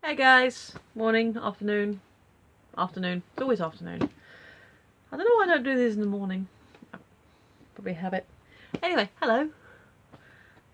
Hey guys, morning, afternoon. It's always afternoon. I don't know why I don't do this in the morning. I probably have it. Anyway, hello.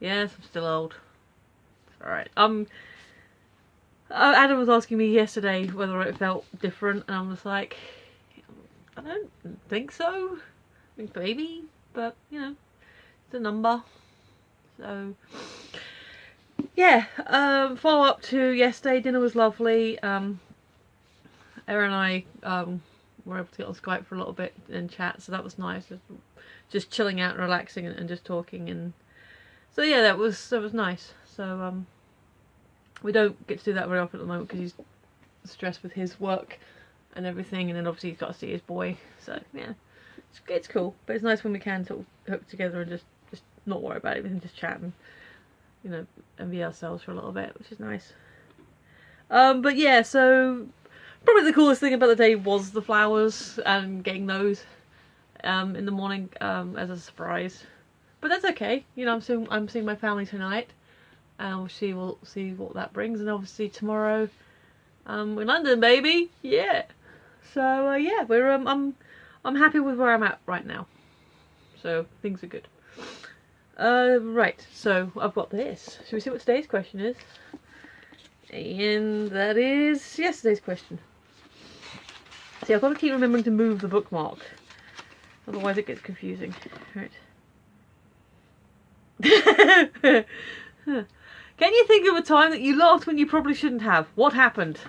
Yes, I'm still old. It's alright. Adam was asking me yesterday whether it felt different, and I was like, I don't think so. I think maybe, but you know, it's a number. So yeah, follow up to yesterday. Dinner was lovely. Erin and I were able to get on Skype for a little bit and chat, so that was nice. Just chilling out and relaxing and just talking, and so yeah, that was nice. So we don't get to do that very often at the moment because he's stressed with his work and everything, and then obviously he's got to see his boy. So yeah, it's cool, but it's nice when we can sort of hook together and just not worry about everything, just chat and you know and be ourselves for a little bit, which is nice. But yeah, so probably the coolest thing about the day was the flowers and getting those in the morning as a surprise. But that's okay. You know, I'm seeing my family tonight, and we'll see what that brings. And obviously tomorrow, we're in London, baby. Yeah. So yeah, I'm happy with where I'm at right now. So things are good. Right. So I've got this. Should we see what today's question is? And that is yesterday's question. See, I've got to keep remembering to move the bookmark, otherwise it gets confusing. Right. Can you think of a time that you laughed when you probably shouldn't have? What happened?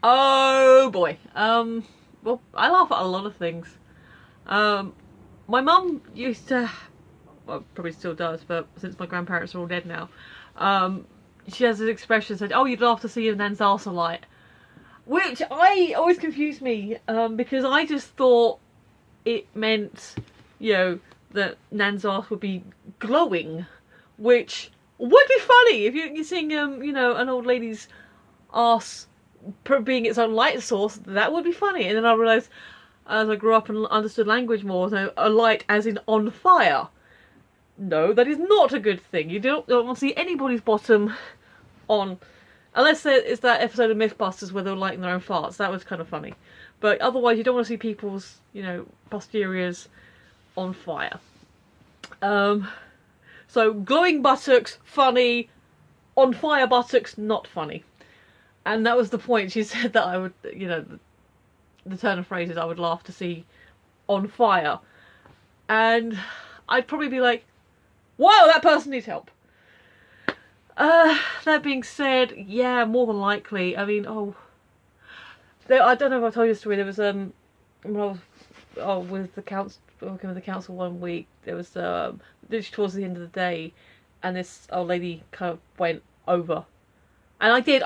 Oh boy. Well, I laugh at a lot of things. My mum used to, well, probably still does, but since my grandparents are all dead now, she has this expression said, "Oh, you'd laugh to see your nan's arse alight," which always confused me because I just thought it meant, you know, that nan's arse would be glowing, which would be funny if you're seeing you know, an old lady's arse being its own light source. That would be funny. And then I realised as I grew up and understood language more, so a light as in on fire. No, that is not a good thing. You don't want to see anybody's bottom on, unless it's that episode of Mythbusters where they're lighting their own farts. That was kind of funny. But otherwise, you don't want to see people's, you know, posteriors on fire. So glowing buttocks, funny. On fire buttocks, not funny. And that was the point. She said that I would, you know, the turn of phrases, I would laugh to see on fire. And I'd probably be like, whoa, that person needs help. That being said, yeah, more than likely. I mean, I don't know if I told you the story. There was when I was with the council, working with the council one week. There was literally towards the end of the day, and this old lady kind of went over, and I did.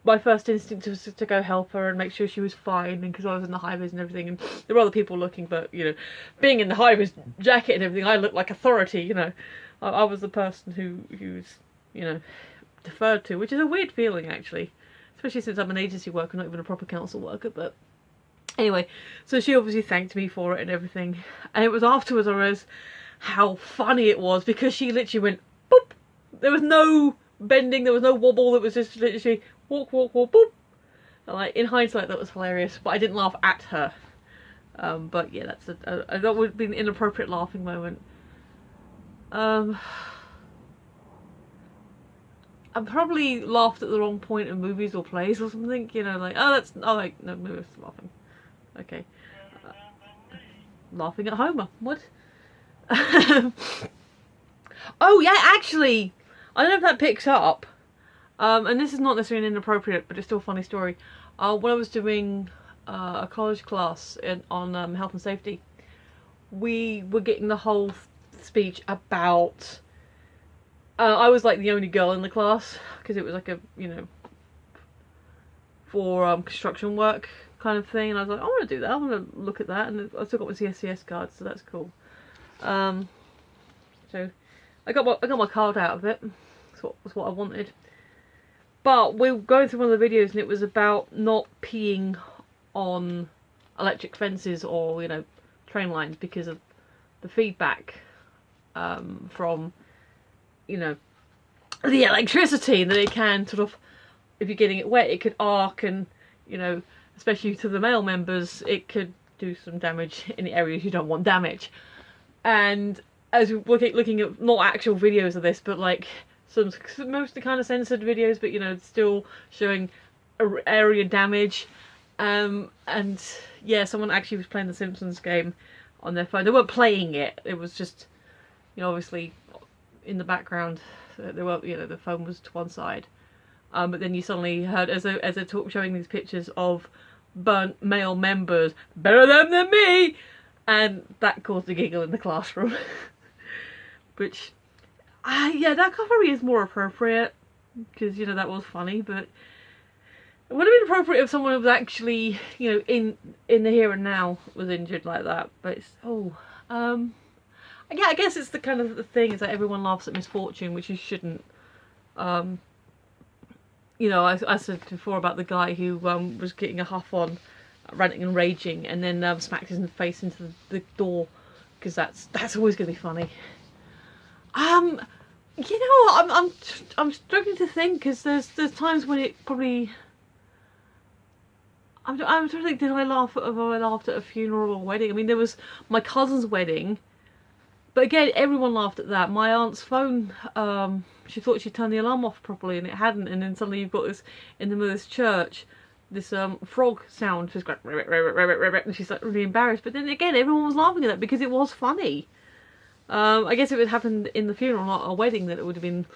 My first instinct was to go help her and make sure she was fine, and because I was in the high vis and everything, and there were other people looking, but you know, being in the high vis jacket and everything, I looked like authority. You know, I was the person who's, you know, deferred to, which is a weird feeling actually, especially since I'm an agency worker, not even a proper council worker. But anyway, so she obviously thanked me for it and everything, and it was afterwards I realised how funny it was because she literally went boop. There was no bending, there was no wobble, it was just literally walk, walk, walk, boop. And like, in hindsight, that was hilarious, but I didn't laugh at her. But yeah, that would be an inappropriate laughing moment. I probably laughed at the wrong point in movies or plays or something, you know, like, no, maybe I was laughing. Okay. Laughing at Homer. What? Oh yeah, actually, I don't know if that picks up. And this is not necessarily an inappropriate, but it's still a funny story. When I was doing a college class on health and safety, we were getting the whole speech about. I was like the only girl in the class because it was like a, you know, for construction work kind of thing, and I was like, I want to do that. I want to look at that, and I still got my CSCS card, so that's cool. So I got my card out of it. That's what I wanted. But we were going through one of the videos, and it was about not peeing on electric fences or, you know, train lines because of the feedback from, you know, the electricity that it can sort of if you're getting it wet, it could arc, and you know, especially to the male members, it could do some damage in the areas you don't want damage. And as we're looking at not actual videos of this, but like some mostly kind of censored videos, but you know, still showing area damage. And yeah, someone actually was playing the Simpsons game on their phone. They weren't playing it. It was just, you know, obviously in the background. They were, you know, the phone was to one side. But then you suddenly heard as they're showing these pictures of burnt male members, better them than me, and that caused a giggle in the classroom. Which, yeah, that probably is more appropriate because, you know, that was funny, but it would have been appropriate if someone was actually, you know, in the here and now was injured like that. But it's, yeah, I guess it's the kind of the thing is that everyone laughs at misfortune, which you shouldn't. You know, I said before about the guy who was getting a huff on, ranting and raging, and then smacked his face into the door, because that's always going to be funny. You know what? I'm struggling to think, because there's times when it probably. I'm trying to think, did I laugh at a funeral or a wedding? I mean, there was my cousin's wedding, but again, everyone laughed at that. My aunt's phone, she thought she'd turned the alarm off properly and it hadn't, and then suddenly you've got this, in the middle of this church, this frog sound, just going, and she's like really embarrassed. But then again, everyone was laughing at that because it was funny. I guess if it happened in the funeral, not a wedding, then it would have been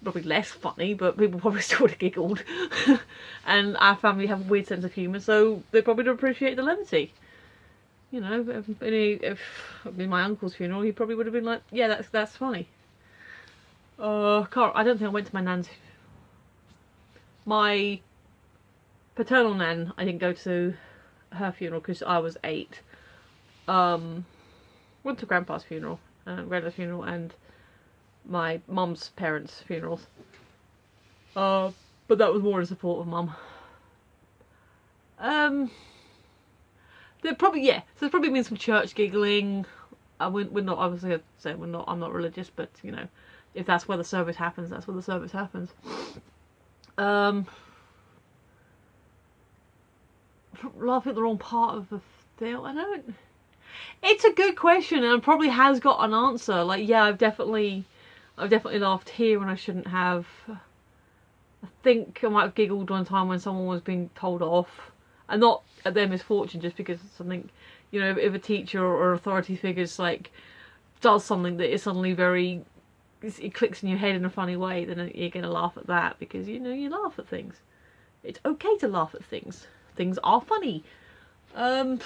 probably less funny, but people probably still would have giggled. And our family have a weird sense of humour, so they probably don't appreciate the levity. You know, if in my uncle's funeral, he probably would have been like, yeah, that's funny. I don't think I went to my nan's. My paternal nan, I didn't go to her funeral because I was 8. Went to grandpa's funeral, granddad's funeral, and my mum's parents' funerals. But that was more in support of mum. There probably, yeah, so there's probably been some church giggling. We're not, obviously, I'd say I'm not religious, but you know, if that's where the service happens, that's where the service happens. Laughing at the wrong part of the film, I don't. It's a good question, and probably has got an answer. Like, yeah, I've definitely laughed here when I shouldn't have. I think I might have giggled one time when someone was being told off, and not at their misfortune, just because something, you know, if a teacher or authority figures like does something that is suddenly very, it clicks in your head in a funny way, then you're gonna laugh at that because, you know, you laugh at things. It's okay to laugh at things. Things are funny. God,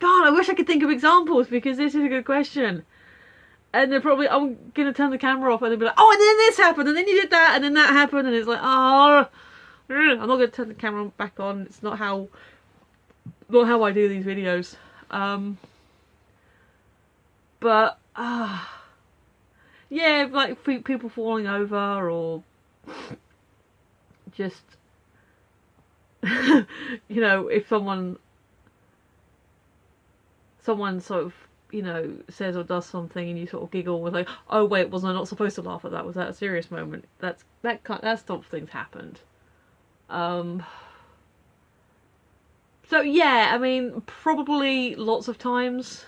I wish I could think of examples because this is a good question. And they're probably, I'm gonna turn the camera off and they'll be like, oh, and then this happened, and then you did that, and then that happened, and it's like, oh, I'm not gonna turn the camera back on. It's not how I do these videos. But yeah, like people falling over, or just you know, if someone sort of, you know, says or does something and you sort of giggle with like, oh wait, was I not supposed to laugh at that? Was that a serious moment? That sort of things happened. So yeah, I mean, probably lots of times,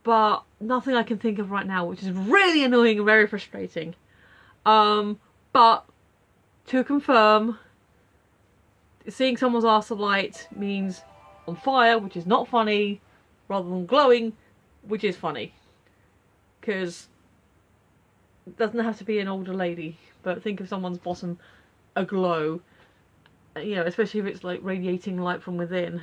but nothing I can think of right now, which is really annoying and very frustrating. But to confirm, seeing someone's arse alight means on fire, which is not funny, rather than glowing, which is funny. Because it doesn't have to be an older lady, but think of someone's bottom aglow, you know, especially if it's like radiating light from within.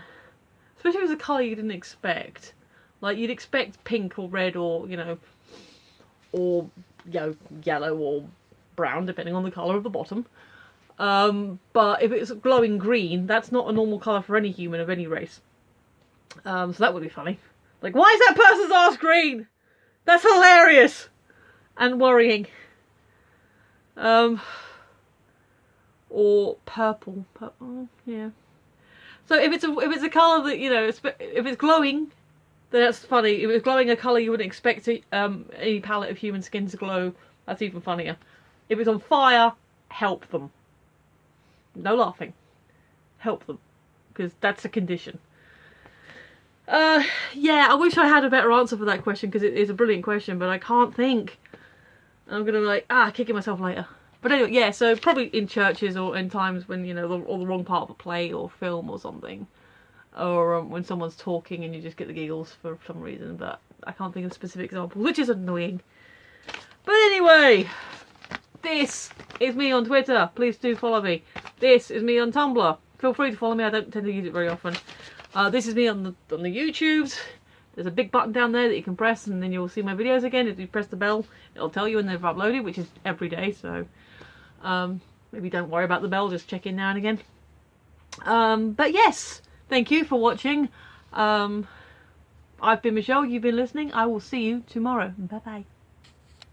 Especially if it's a colour you didn't expect. Like, you'd expect pink or red or, you know, or, you know, yellow or brown, depending on the colour of the bottom. But if it's glowing green, that's not a normal colour for any human of any race. So that would be funny. Like, why is that person's arse green? That's hilarious! And worrying. Or purple. Yeah. So if it's a colour that, you know, if it's glowing, then that's funny. If it's glowing a colour you wouldn't expect any palette of human skin to glow, that's even funnier. If it's on fire, help them. No laughing. Help them. Because that's a condition. Yeah, I wish I had a better answer for that question, because it is a brilliant question, but I can't think. I'm gonna be like, kicking myself later. But anyway, yeah, so probably in churches or in times when, you know, or the wrong part of a play or film or something. Or when someone's talking and you just get the giggles for some reason, but I can't think of specific examples, which is annoying. But anyway, this is me on Twitter. Please do follow me. This is me on Tumblr. Feel free to follow me. I don't tend to use it very often. This is me on the YouTubes. There's a big button down there that you can press, and then you'll see my videos again. If you press the bell, it'll tell you when they've uploaded, which is every day. So maybe don't worry about the bell. Just check in now and again. But yes, thank you for watching. I've been Michelle. You've been listening. I will see you tomorrow. Bye bye.